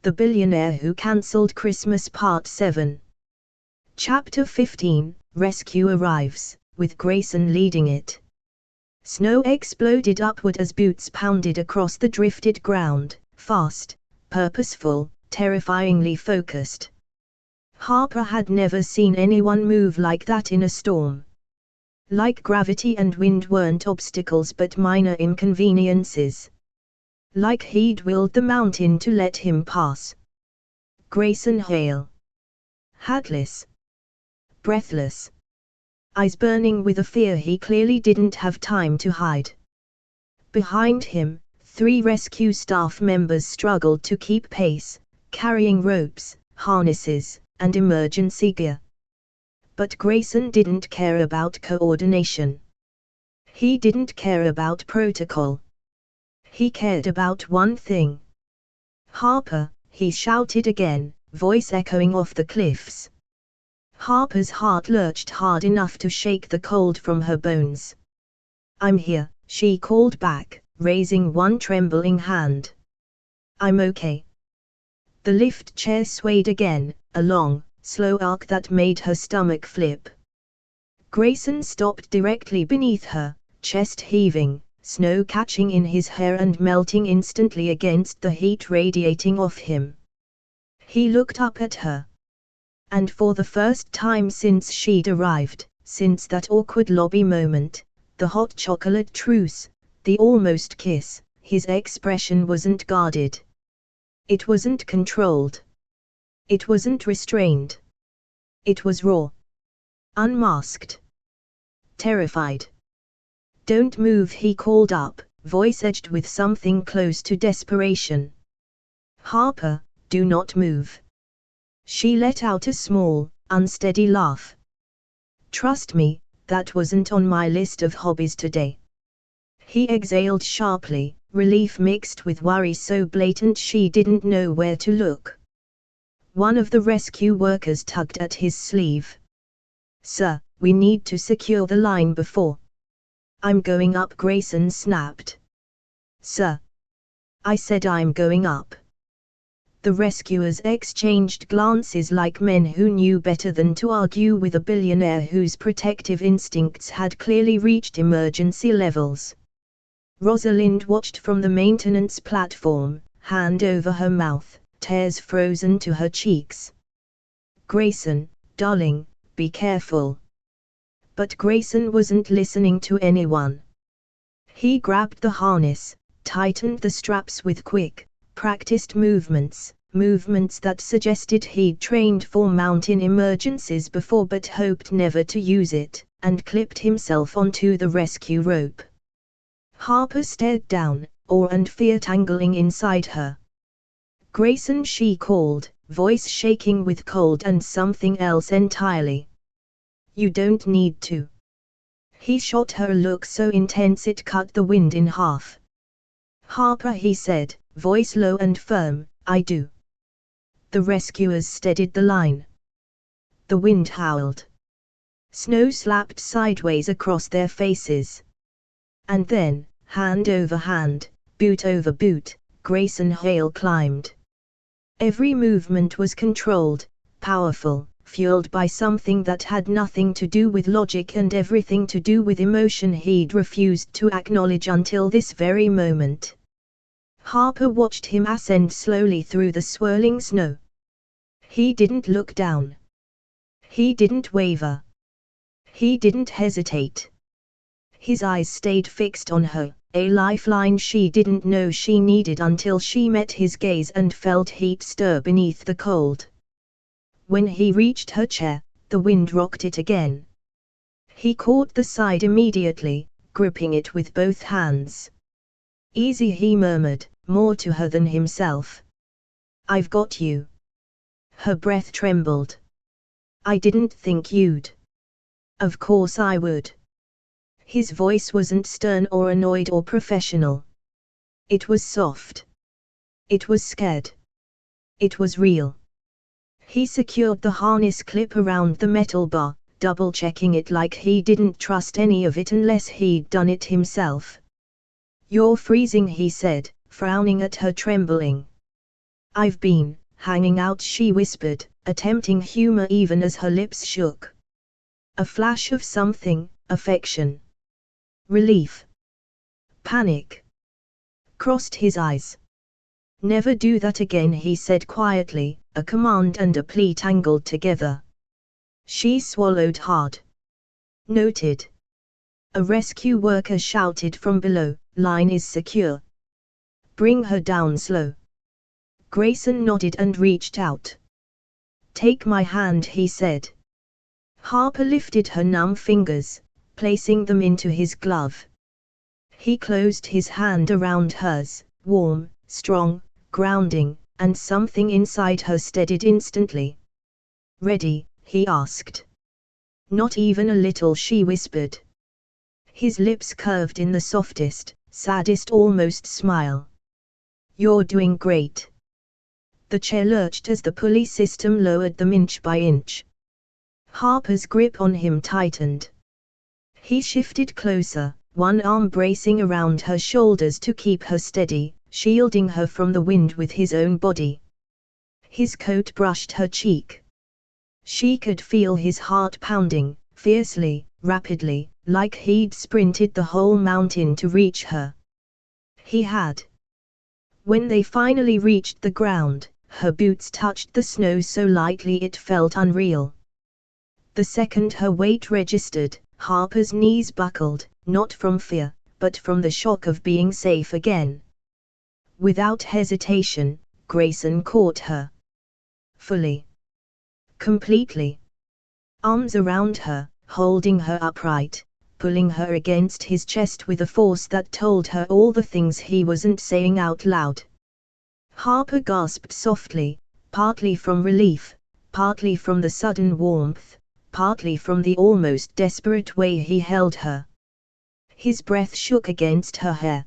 The Billionaire Who Cancelled Christmas Part 7. Chapter 15, Rescue Arrives, with Grayson leading it. Snow exploded upward as boots pounded across the drifted ground, fast, purposeful, terrifyingly focused. Harper had never seen anyone move like that in a storm. Like gravity and wind weren't obstacles but minor inconveniences. Like he'd willed the mountain to let him pass. Grayson Hale. Hatless. Breathless. Eyes burning with a fear he clearly didn't have time to hide. Behind him, 3 rescue staff members struggled to keep pace, carrying ropes, harnesses, and emergency gear. But Grayson didn't care about coordination. He didn't care about protocol. He cared about one thing. "Harper," he shouted again, voice echoing off the cliffs. Harper's heart lurched hard enough to shake the cold from her bones. "I'm here," she called back, raising one trembling hand. "I'm okay." The lift chair swayed again, a long, slow arc that made her stomach flip. Grayson stopped directly beneath her, chest heaving, snow catching in his hair and melting instantly against the heat radiating off him. He looked up at her. And for the first time since she'd arrived, since that awkward lobby moment, the hot chocolate truce, the almost kiss, his expression wasn't guarded. It wasn't controlled. It wasn't restrained. It was raw. Unmasked. Terrified. "Don't move," he called up, voice edged with something close to desperation. "Harper, do not move." She let out a small, unsteady laugh. "Trust me, that wasn't on my list of hobbies today." He exhaled sharply, relief mixed with worry so blatant she didn't know where to look. One of the rescue workers tugged at his sleeve. "Sir, we need to secure the line before." "I'm going up," Grayson snapped. "Sir. I said I'm going up." The rescuers exchanged glances like men who knew better than to argue with a billionaire whose protective instincts had clearly reached emergency levels. Rosalind watched from the maintenance platform, hand over her mouth, tears frozen to her cheeks. "Grayson, darling, be careful." But Grayson wasn't listening to anyone. He grabbed the harness, tightened the straps with quick, practiced movements that suggested he'd trained for mountain emergencies before but hoped never to use it, and clipped himself onto the rescue rope. Harper stared down, awe and fear tangling inside her. "Grayson," she called, voice shaking with cold and something else entirely. "You don't need to." He shot her a look so intense it cut the wind in half. "Harper," he said, voice low and firm, "I do." The rescuers steadied the line. The wind howled. Snow slapped sideways across their faces. And then, hand over hand, boot over boot, Grayson Hale climbed. Every movement was controlled, powerful, fueled by something that had nothing to do with logic and everything to do with emotion he'd refused to acknowledge until this very moment. Harper watched him ascend slowly through the swirling snow. He didn't look down. He didn't waver. He didn't hesitate. His eyes stayed fixed on her, a lifeline she didn't know she needed until she met his gaze and felt heat stir beneath the cold. When he reached her chair, the wind rocked it again. He caught the side immediately, gripping it with both hands. "Easy," he murmured, more to her than himself. "I've got you." Her breath trembled. "I didn't think you'd." "Of course I would." His voice wasn't stern or annoyed or professional. It was soft. It was scared. It was real. He secured the harness clip around the metal bar, double-checking it like he didn't trust any of it unless he'd done it himself. "You're freezing," he said, frowning at her trembling. "I've been hanging out," she whispered, attempting humor even as her lips shook. A flash of something, affection, relief, panic, crossed his eyes. "Never do that again," he said quietly, a command and a plea tangled together. She swallowed hard. "Noted." A rescue worker shouted from below, "Line is secure. Bring her down slow." Grayson nodded and reached out. "Take my hand," he said. Harper lifted her numb fingers, placing them into his glove. He closed his hand around hers, warm, strong, grounding, and something inside her steadied instantly. "Ready?" he asked. "Not even a little," she whispered. His lips curved in the softest, saddest almost smile. "You're doing great." The chair lurched as the pulley system lowered them inch by inch. Harper's grip on him tightened. He shifted closer, one arm bracing around her shoulders to keep her steady, shielding her from the wind with his own body. His coat brushed her cheek. She could feel his heart pounding, fiercely, rapidly, like he'd sprinted the whole mountain to reach her. He had. When they finally reached the ground, her boots touched the snow so lightly it felt unreal. The second her weight registered, Harper's knees buckled, not from fear, but from the shock of being safe again. Without hesitation, Grayson caught her. Fully. Completely. Arms around her, holding her upright, pulling her against his chest with a force that told her all the things he wasn't saying out loud. Harper gasped softly, partly from relief, partly from the sudden warmth, partly from the almost desperate way he held her. His breath shook against her hair.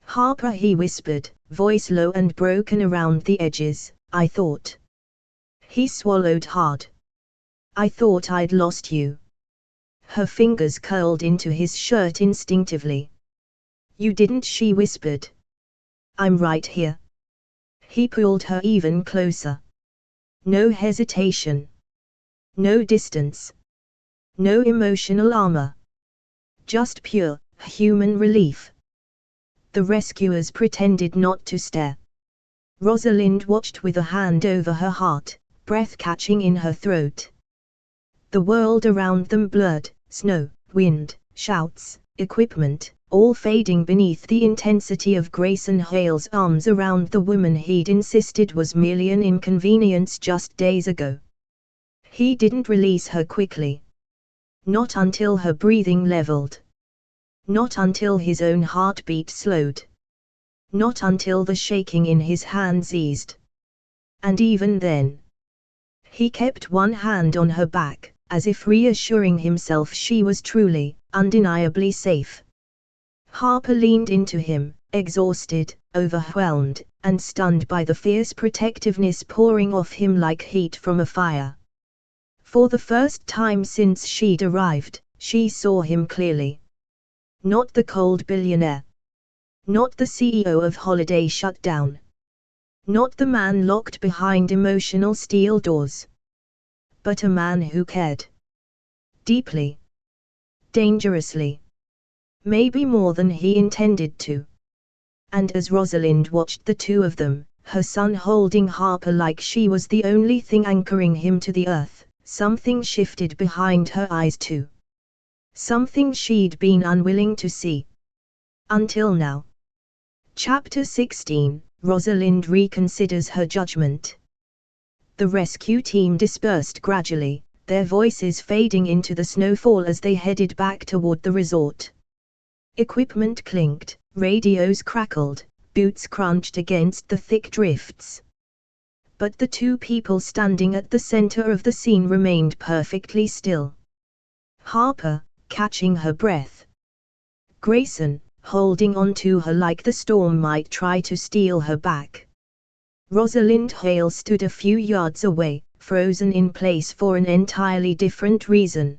"Harper," he whispered, voice low and broken around the edges, "I thought." He swallowed hard. "I thought I'd lost you." Her fingers curled into his shirt instinctively. "You didn't," she whispered. "I'm right here." He pulled her even closer. No hesitation. No distance. No emotional armor. Just pure, human relief. The rescuers pretended not to stare. Rosalind watched with a hand over her heart, breath catching in her throat. The world around them blurred, snow, wind, shouts, equipment, all fading beneath the intensity of Grayson Hale's arms around the woman he'd insisted was merely an inconvenience just days ago. He didn't release her quickly. Not until her breathing leveled. Not until his own heartbeat slowed. Not until the shaking in his hands eased. And even then, he kept one hand on her back, as if reassuring himself she was truly, undeniably safe. Harper leaned into him, exhausted, overwhelmed, and stunned by the fierce protectiveness pouring off him like heat from a fire. For the first time since she'd arrived, she saw him clearly. Not the cold billionaire. Not the CEO of Holiday Shutdown. Not the man locked behind emotional steel doors. But a man who cared. Deeply. Dangerously. Maybe more than he intended to. And as Rosalind watched the two of them, her son holding Harper like she was the only thing anchoring him to the earth, something shifted behind her eyes too. Something she'd been unwilling to see. Until now. Chapter 16, Rosalind reconsiders her judgment. The rescue team dispersed gradually, their voices fading into the snowfall as they headed back toward the resort. Equipment clinked, radios crackled, boots crunched against the thick drifts. But the two people standing at the center of the scene remained perfectly still. Harper, catching her breath. Grayson, holding on to her like the storm might try to steal her back. Rosalind Hale stood a few yards away, frozen in place for an entirely different reason.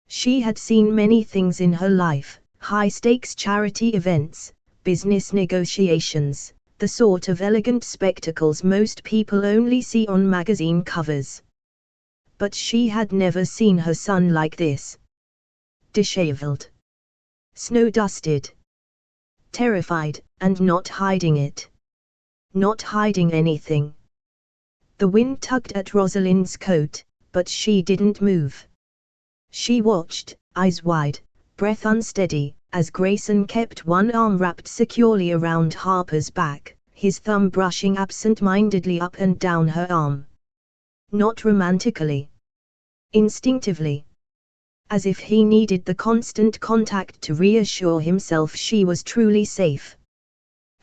She had seen many things in her life, high-stakes charity events, business negotiations, the sort of elegant spectacles most people only see on magazine covers. But she had never seen her son like this. Disheveled. Snow-dusted. Terrified, and not hiding it. Not hiding anything. The wind tugged at Rosalind's coat, but she didn't move. She watched, eyes wide, breath unsteady, as Grayson kept one arm wrapped securely around Harper's back, his thumb brushing absent-mindedly up and down her arm. Not romantically. Instinctively. As if he needed the constant contact to reassure himself she was truly safe.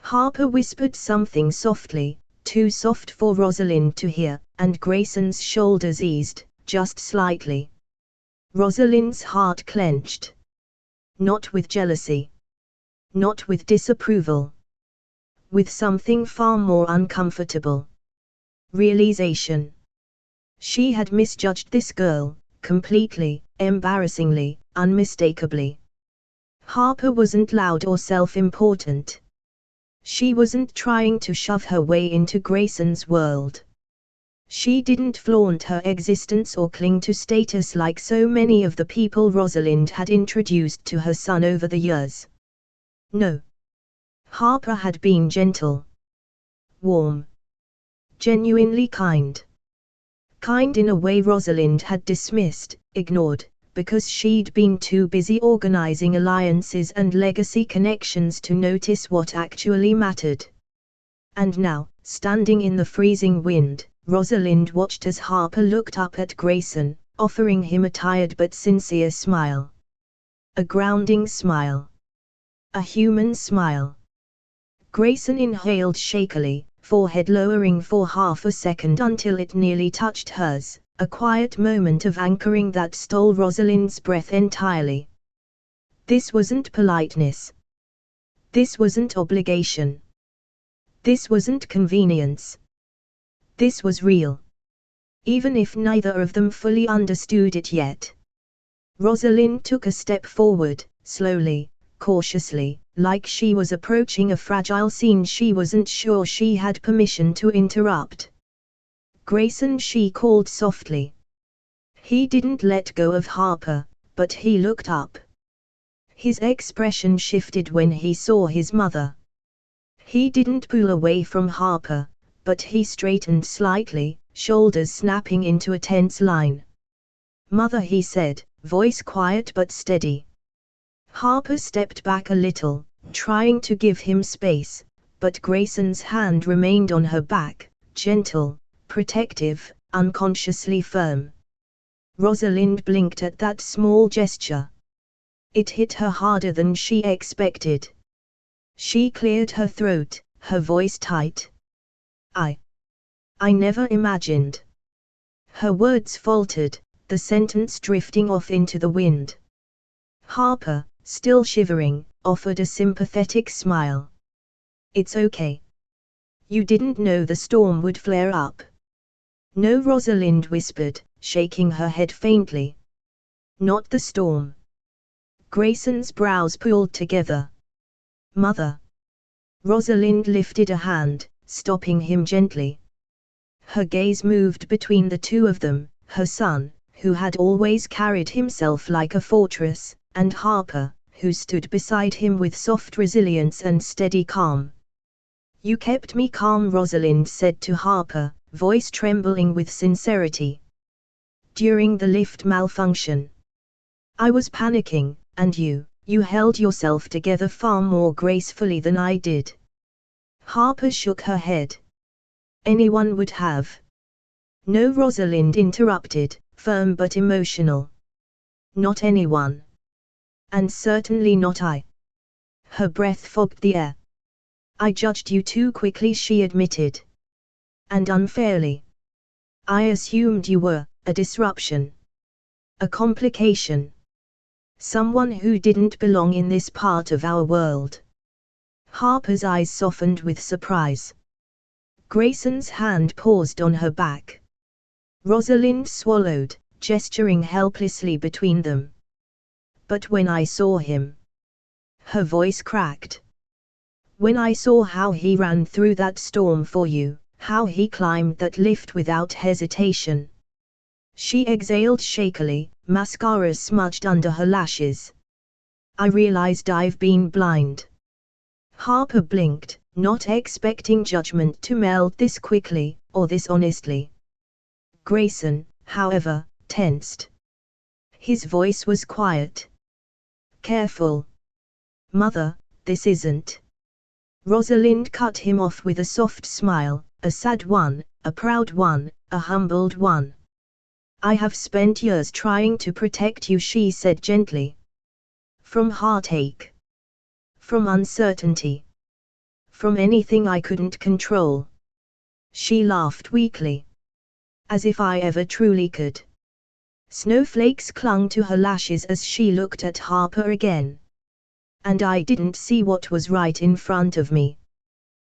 Harper whispered something softly, too soft for Rosalind to hear, and Grayson's shoulders eased, just slightly. Rosalind's heart clenched. Not with jealousy. Not with disapproval. With something far more uncomfortable. Realization. She had misjudged this girl, completely, embarrassingly, unmistakably. Harper wasn't loud or self-important. She wasn't trying to shove her way into Grayson's world. She didn't flaunt her existence or cling to status like so many of the people Rosalind had introduced to her son over the years. No. Harper had been gentle. Warm. Genuinely kind. Kind in a way Rosalind had dismissed, ignored, because she'd been too busy organizing alliances and legacy connections to notice what actually mattered. And now, standing in the freezing wind, Rosalind watched as Harper looked up at Grayson, offering him a tired but sincere smile. A grounding smile. A human smile. Grayson inhaled shakily, forehead lowering for half a second until it nearly touched hers, a quiet moment of anchoring that stole Rosalind's breath entirely. This wasn't politeness. This wasn't obligation. This wasn't convenience. This was real. Even if neither of them fully understood it yet. Rosalind took a step forward, slowly, cautiously, like she was approaching a fragile scene she wasn't sure she had permission to interrupt. Grayson, she called softly. He didn't let go of Harper, but he looked up. His expression shifted when he saw his mother. He didn't pull away from Harper, but he straightened slightly, shoulders snapping into a tense line. "Mother," he said, voice quiet but steady. Harper stepped back a little, trying to give him space, but Grayson's hand remained on her back, gentle, protective, unconsciously firm. Rosalind blinked at that small gesture. It hit her harder than she expected. She cleared her throat, her voice tight. I never imagined." Her words faltered, the sentence drifting off into the wind. Harper, still shivering, offered a sympathetic smile. "It's okay. You didn't know the storm would flare up." "No," Rosalind whispered, shaking her head faintly. "Not the storm." Grayson's brows pulled together. "Mother." Rosalind lifted a hand, stopping him gently. Her gaze moved between the two of them, her son, who had always carried himself like a fortress, and Harper, who stood beside him with soft resilience and steady calm. "You kept me calm," Rosalind said to Harper, voice trembling with sincerity. "During the lift malfunction. I was panicking, and you held yourself together far more gracefully than I did." Harper shook her head. "Anyone would have." "No," Rosalind interrupted, firm but emotional. "Not anyone. And certainly not I." Her breath fogged the air. "I judged you too quickly," she admitted. "And unfairly. I assumed you were a disruption. A complication. Someone who didn't belong in this part of our world." Harper's eyes softened with surprise. Grayson's hand paused on her back. Rosalind swallowed, gesturing helplessly between them. "But when I saw him..." Her voice cracked. When I saw how he ran through that storm for you, how he climbed that lift without hesitation. She exhaled shakily, mascara smudged under her lashes. I realized I've been blind. Harper blinked, not expecting judgment to melt this quickly, or this honestly. Grayson, however, tensed. His voice was quiet. Careful. Mother, this isn't. Rosalind cut him off with a soft smile, a sad one, a proud one, a humbled one. I have spent years trying to protect you, she said gently. From heartache. From uncertainty. From anything I couldn't control. She laughed weakly. As if I ever truly could. Snowflakes clung to her lashes as she looked at Harper again. And I didn't see what was right in front of me.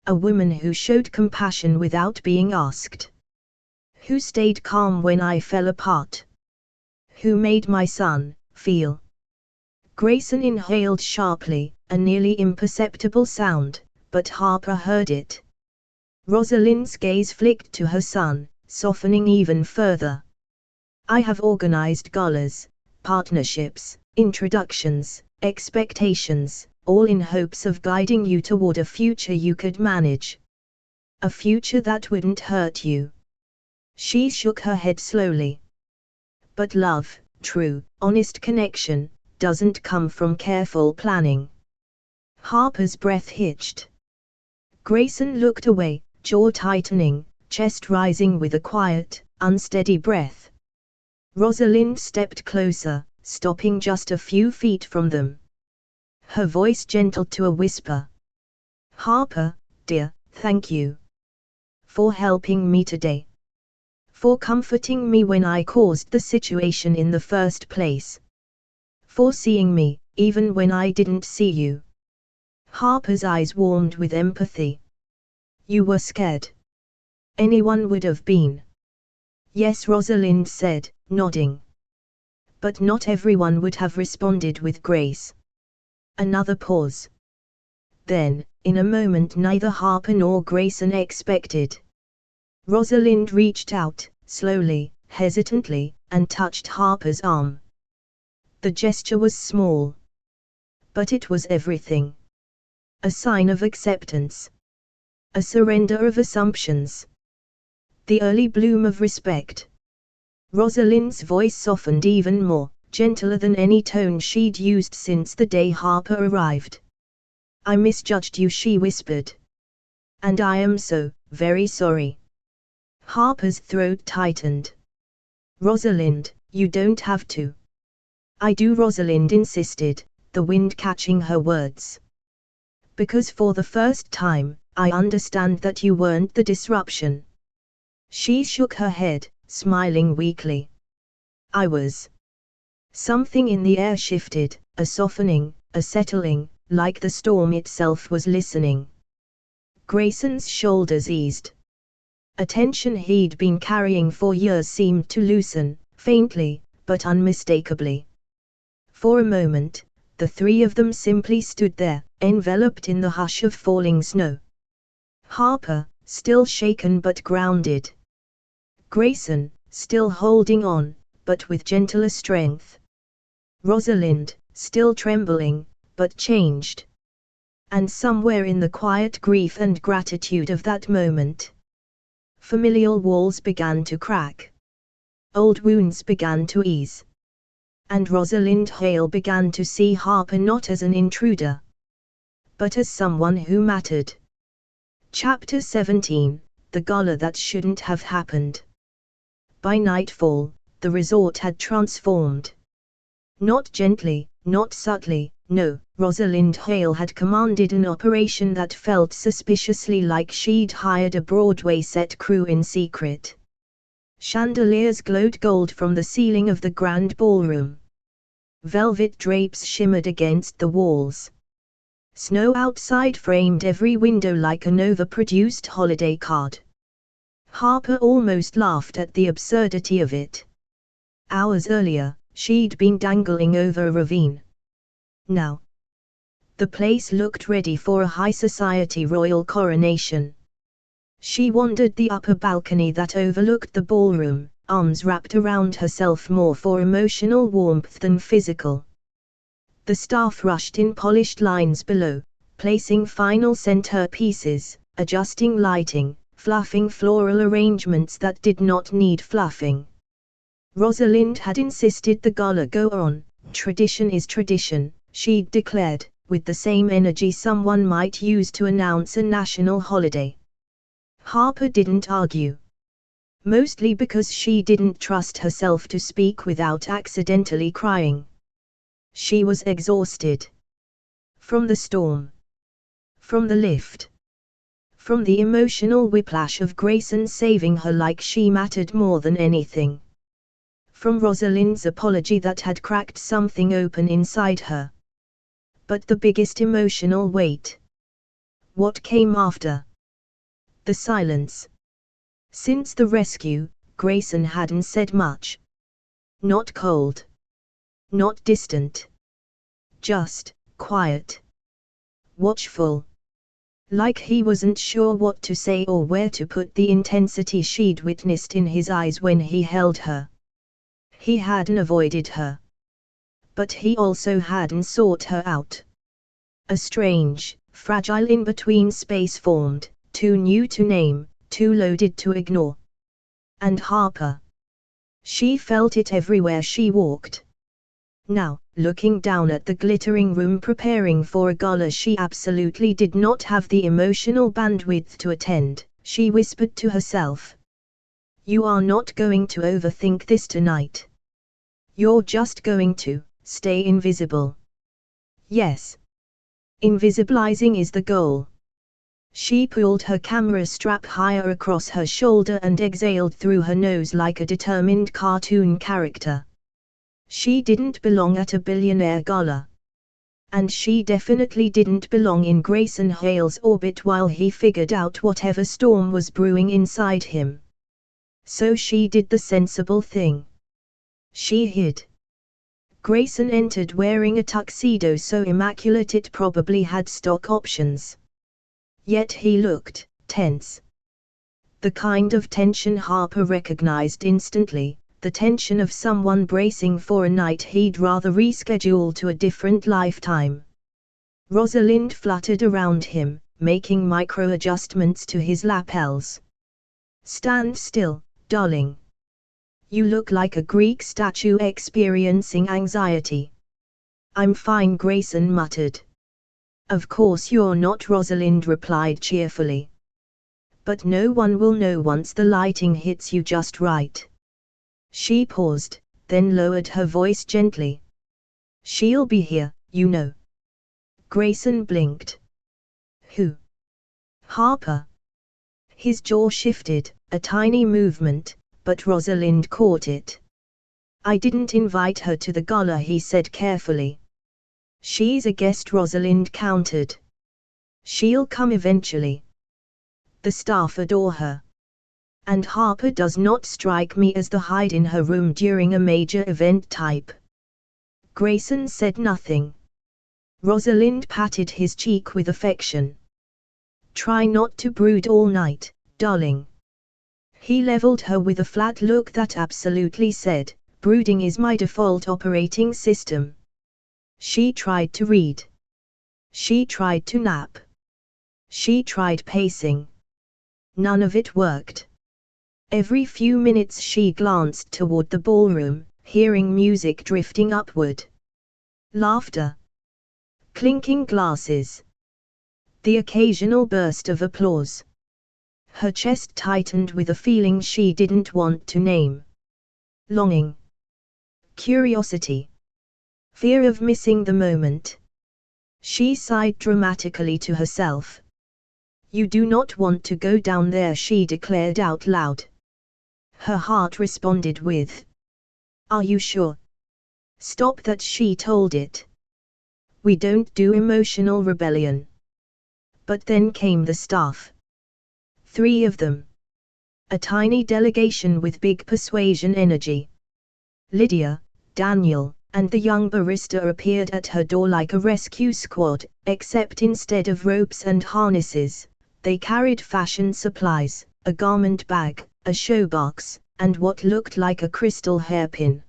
A woman who showed compassion without being asked. Who stayed calm when I fell apart. Who made my son feel. Grayson inhaled sharply, a nearly imperceptible sound, but Harper heard it. Rosalind's gaze flicked to her son, softening even further. I have organized galas, partnerships, introductions, expectations, all in hopes of guiding you toward a future you could manage. A future that wouldn't hurt you. She shook her head slowly. But love, true, honest connection, doesn't come from careful planning. Harper's breath hitched. Grayson looked away, jaw tightening, chest rising with a quiet, unsteady breath. Rosalind stepped closer, stopping just a few feet from them. Her voice gentled to a whisper. Harper, dear, thank you. For helping me today. For comforting me when I caused the situation in the first place. For seeing me, even when I didn't see you. Harper's eyes warmed with empathy. You were scared. Anyone would have been. Yes, Rosalind said, nodding. But not everyone would have responded with grace. Another pause. Then, in a moment neither Harper nor Grayson expected. Rosalind reached out, slowly, hesitantly, and touched Harper's arm. The gesture was small. But it was everything. A sign of acceptance. A surrender of assumptions. The early bloom of respect. Rosalind's voice softened even more, gentler than any tone she'd used since the day Harper arrived. I misjudged you, she whispered. And I am so very sorry. Harper's throat tightened. Rosalind, you don't have to. I do, Rosalind insisted, the wind catching her words. Because for the first time, I understand that you weren't the disruption. She shook her head, smiling weakly. I was. Something in the air shifted, a softening, a settling, like the storm itself was listening. Grayson's shoulders eased. A tension he'd been carrying for years seemed to loosen, faintly, but unmistakably. For a moment, the three of them simply stood there, enveloped in the hush of falling snow. Harper, still shaken but grounded. Grayson, still holding on, but with gentler strength. Rosalind, still trembling, but changed. And somewhere in the quiet grief and gratitude of that moment, familial walls began to crack. Old wounds began to ease. And Rosalind Hale began to see Harper not as an intruder, but as someone who mattered. Chapter 17, The Gala That Shouldn't Have Happened. By nightfall, the resort had transformed. Not gently, not subtly, no, Rosalind Hale had commanded an operation that felt suspiciously like she'd hired a Broadway set crew in secret. Chandeliers glowed gold from the ceiling of the grand ballroom. Velvet drapes shimmered against the walls. Snow outside framed every window like an overproduced holiday card. Harper almost laughed at the absurdity of it. Hours earlier, she'd been dangling over a ravine. Now, The place looked ready for a high society royal coronation. She wandered the upper balcony that overlooked the ballroom, arms wrapped around herself more for emotional warmth than physical. The staff rushed in polished lines below, placing final centerpieces, adjusting lighting, fluffing floral arrangements that did not need fluffing. Rosalind had insisted the gala go on. Tradition is tradition, she declared, with the same energy someone might use to announce a national holiday. Harper didn't argue. Mostly because she didn't trust herself to speak without accidentally crying. She was exhausted. From the storm. From the lift. From the emotional whiplash of Grayson saving her like she mattered more than anything. From Rosalind's apology that had cracked something open inside her. But the biggest emotional weight. What came after? The silence. Since the rescue, Grayson hadn't said much. Not cold. Not distant. Just quiet. Watchful. Like he wasn't sure what to say or where to put the intensity she'd witnessed in his eyes when he held her. He hadn't avoided her. But he also hadn't sought her out. A strange, fragile in-between space formed, too new to name, too loaded to ignore. And Harper. She felt it everywhere she walked. Now, looking down at the glittering room preparing for a gala she absolutely did not have the emotional bandwidth to attend, she whispered to herself. You are not going to overthink this tonight. You're just going to stay invisible. Yes. Invisibilizing is the goal. She pulled her camera strap higher across her shoulder and exhaled through her nose like a determined cartoon character. She didn't belong at a billionaire gala. And she definitely didn't belong in Grayson Hale's orbit while he figured out whatever storm was brewing inside him. So she did the sensible thing. She hid. Grayson entered wearing a tuxedo so immaculate it probably had stock options. Yet he looked tense. The kind of tension Harper recognized instantly, the tension of someone bracing for a night he'd rather reschedule to a different lifetime. Rosalind fluttered around him, making micro-adjustments to his lapels. Stand still, darling. You look like a Greek statue experiencing anxiety. I'm fine, Grayson muttered. Of course you're not, Rosalind replied cheerfully. But no one will know once the lighting hits you just right. She paused, then lowered her voice gently. She'll be here, you know. Grayson blinked. Who? Harper. His jaw shifted, a tiny movement, but Rosalind caught it. I didn't invite her to the gala, he said carefully. She's a guest, Rosalind countered. She'll come eventually. The staff adore her. And Harper does not strike me as the hide in her room during a major event type. Grayson said nothing. Rosalind patted his cheek with affection. Try not to brood all night, darling. He leveled her with a flat look that absolutely said, brooding is my default operating system. She tried to read. She tried to nap. She tried pacing. None of it worked. Every few minutes she glanced toward the ballroom, hearing music drifting upward. Laughter. Clinking glasses. The occasional burst of applause. Her chest tightened with a feeling she didn't want to name. Longing. Curiosity. Fear of missing the moment. She sighed dramatically to herself. You do not want to go down there, she declared out loud. Her heart responded with, Are you sure? Stop that, she told it. We don't do emotional rebellion. But then came the staff. 3 of them. A tiny delegation with big persuasion energy. Lydia, Daniel, and the young barista appeared at her door like a rescue squad, except instead of ropes and harnesses, they carried fashion supplies, a garment bag, a showbox, and what looked like a crystal hairpin.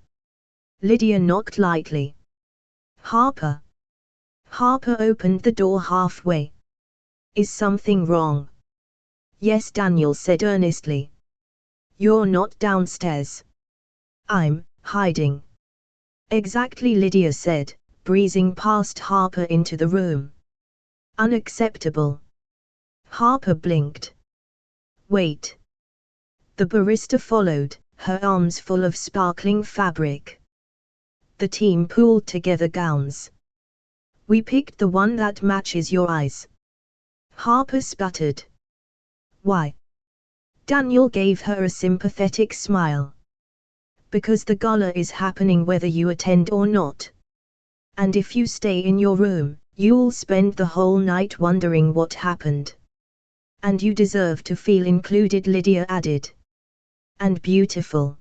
Lydia knocked lightly. Harper. Harper opened the door halfway. Is something wrong? Yes, Daniel said earnestly. You're not downstairs. I'm hiding. Exactly, Lydia said, breezing past Harper into the room. Unacceptable. Harper blinked. Wait. The barista followed, her arms full of sparkling fabric. The team pulled together gowns. We picked the one that matches your eyes. Harper sputtered. Why? Daniel gave her a sympathetic smile. Because the gala is happening whether you attend or not. And if you stay in your room, you'll spend the whole night wondering what happened. And you deserve to feel included, Lydia added. And beautiful.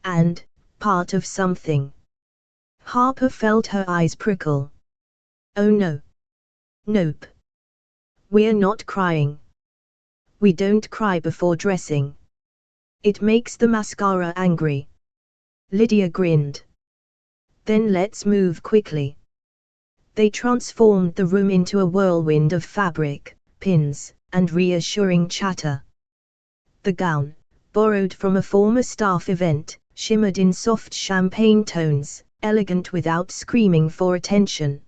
And part of something. Harper felt her eyes prickle. Oh no. Nope. We're not crying. We don't cry before dressing. It makes the mascara angry. Lydia grinned. Then let's move quickly. They transformed the room into a whirlwind of fabric, pins, and reassuring chatter. The gown, borrowed from a former staff event, shimmered in soft champagne tones, elegant without screaming for attention.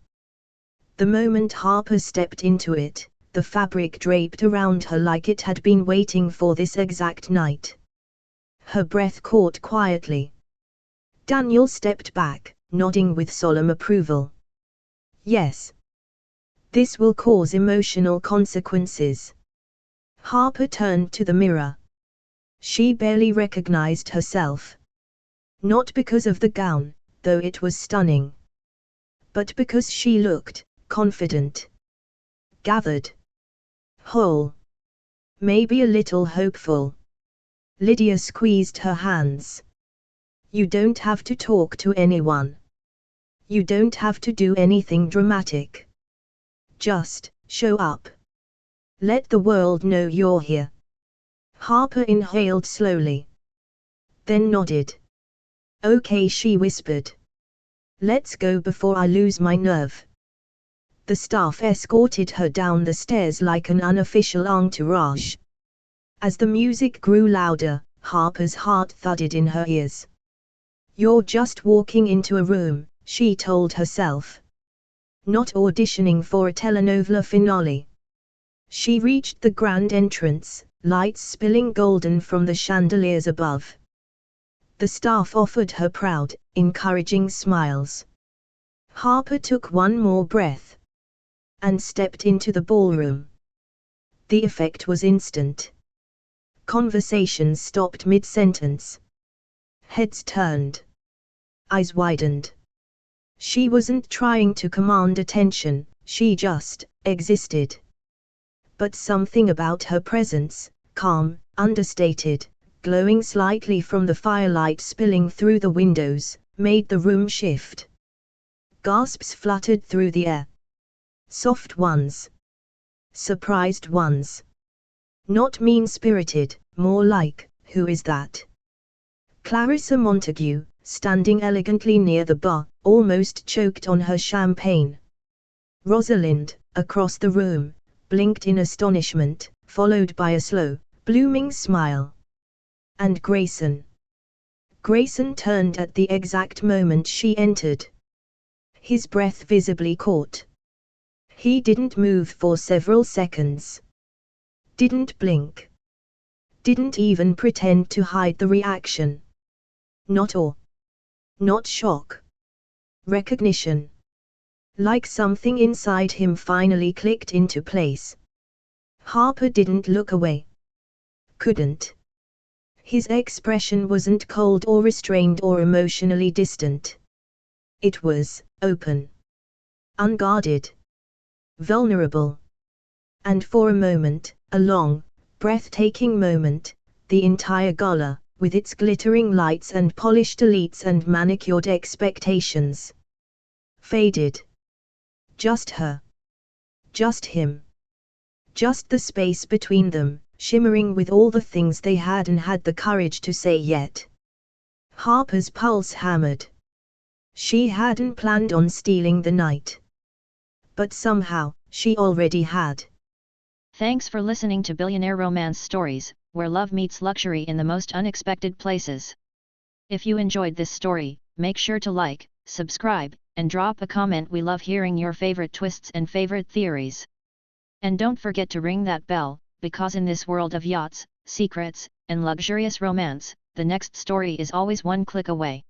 The moment Harper stepped into it, the fabric draped around her like it had been waiting for this exact night. Her breath caught quietly. Daniel stepped back, nodding with solemn approval. Yes. This will cause emotional consequences. Harper turned to the mirror. She barely recognized herself. Not because of the gown, though it was stunning. But because she looked confident. Gathered. Whole. Maybe a little hopeful. Lydia squeezed her hands. You don't have to talk to anyone. You don't have to do anything dramatic. Just show up. Let the world know you're here. Harper inhaled slowly. Then nodded. Okay, she whispered. Let's go before I lose my nerve. The staff escorted her down the stairs like an unofficial entourage. As the music grew louder, Harper's heart thudded in her ears. You're just walking into a room, she told herself. Not auditioning for a telenovela finale. She reached the grand entrance, lights spilling golden from the chandeliers above. The staff offered her proud, encouraging smiles. Harper took one more breath. And stepped into the ballroom. The effect was instant. Conversations stopped mid-sentence. Heads turned. Eyes widened. She wasn't trying to command attention, she just existed. But something about her presence, calm, understated, glowing slightly from the firelight spilling through the windows, made the room shift. Gasps fluttered through the air. Soft ones. Surprised ones. Not mean-spirited, more like, who is that? Clarissa Montague, standing elegantly near the bar, almost choked on her champagne. Rosalind, across the room, blinked in astonishment, followed by a slow, blooming smile. And Grayson. Grayson turned at the exact moment she entered. His breath visibly caught. He didn't move for several seconds. Didn't blink. Didn't even pretend to hide the reaction. Not awe. Not shock. Recognition. Like something inside him finally clicked into place. Harper didn't look away. Couldn't. His expression wasn't cold or restrained or emotionally distant. It was open. Unguarded. Vulnerable. And for a moment, a long, breathtaking moment, the entire gala, with its glittering lights and polished elites and manicured expectations, faded. Just her. Just him. Just the space between them, shimmering with all the things they hadn't had the courage to say yet. Harper's pulse hammered. She hadn't planned on stealing the night. But somehow, she already had. Thanks for listening to Billionaire Romance Stories, where love meets luxury in the most unexpected places. If you enjoyed this story, make sure to like, subscribe, and drop a comment. We love hearing your favorite twists and favorite theories. And don't forget to ring that bell, because in this world of yachts, secrets, and luxurious romance, the next story is always one click away.